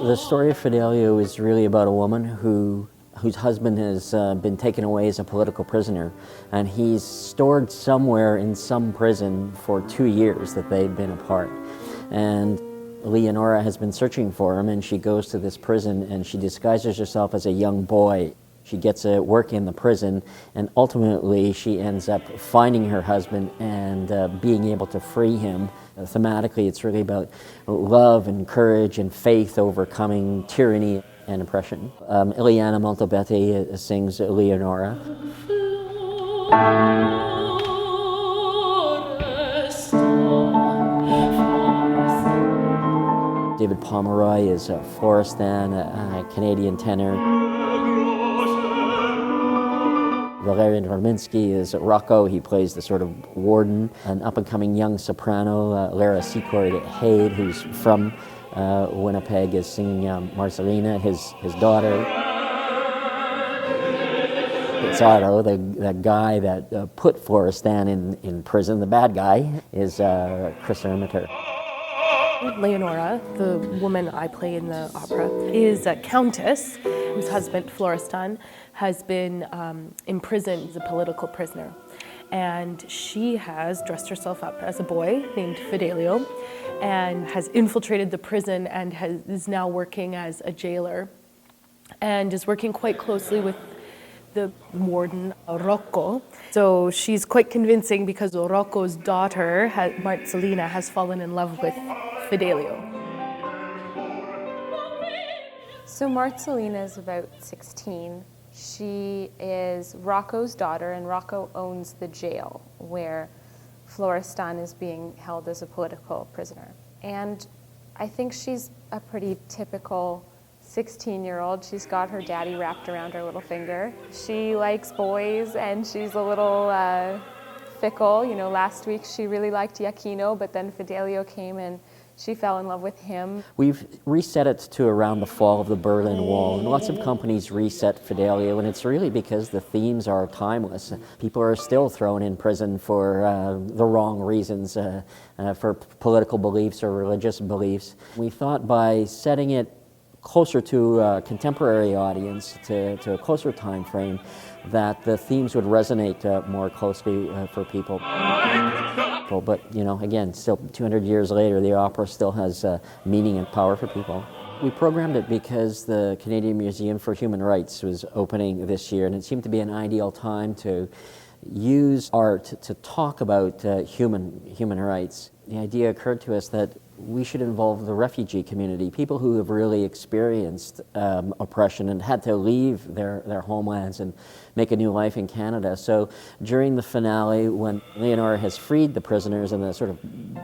The story of Fidelio is really about a woman whose husband has been taken away as a political prisoner, and he's stored somewhere in some prison for 2 years that they've been apart. And Leonora has been searching for him, and she goes to this prison and she disguises herself as a young boy. She gets work in the prison, and ultimately she ends up finding her husband and being able to free him. Thematically, it's really about love and courage and faith overcoming tyranny and oppression. Ileana Montalbete sings Leonora. David Pomeroy is Florestan, a Canadian tenor. Valerian Rominsky is Rocco. He plays the sort of warden. An up-and-coming young soprano, Lara Secord-Haid, who's from Winnipeg, is singing Marcelina, his daughter. Pizarro, the guy that put Florestan in prison, the bad guy, is Chris Ermiter. Leonora, the woman I play in the opera, is a countess whose husband, Florestan, has been imprisoned as a political prisoner. And she has dressed herself up as a boy named Fidelio and has infiltrated the prison and is now working as a jailer and is working quite closely with the warden, Rocco. So she's quite convincing because Rocco's daughter, Marcelina, has fallen in love with Fidelio. So Marcelina is about 16. She is Rocco's daughter, and Rocco owns the jail where Florestan is being held as a political prisoner. And I think she's a pretty typical 16-year-old. She's got her daddy wrapped around her little finger. She likes boys, and she's a little fickle. You know, last week she really liked Giacchino, but then Fidelio came and she fell in love with him. We've reset it to around the fall of the Berlin Wall, and lots of companies reset Fidelio, and it's really because the themes are timeless. People are still thrown in prison for the wrong reasons, for political beliefs or religious beliefs. We thought by setting it closer to a contemporary audience, to a closer time frame, that the themes would resonate more closely for people. But, you know, again, still 200 years later, the opera still has meaning and power for people. We programmed it because the Canadian Museum for Human Rights was opening this year, and it seemed to be an ideal time to use art to talk about human rights. The idea occurred to us that we should involve the refugee community, people who have really experienced oppression and had to leave their homelands and make a new life in Canada. So during the finale, when Leonora has freed the prisoners and the sort of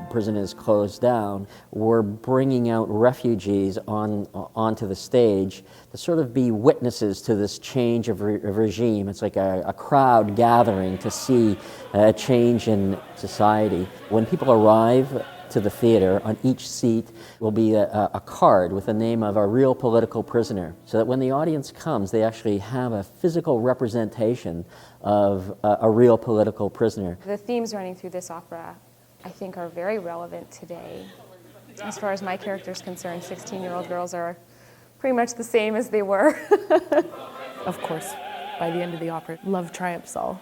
prison is closed down, we're bringing out refugees onto the stage to sort of be witnesses to this change of regime. It's like a crowd gathering to see a change in society. When people arrive to the theater, on each seat will be a card with the name of a real political prisoner, so that when the audience comes, they actually have a physical representation of a real political prisoner. The themes running through this opera, I think, are very relevant today. As far as my character is concerned, 16-year-old girls are pretty much the same as they were. Of course, by the end of the opera, love triumphs all.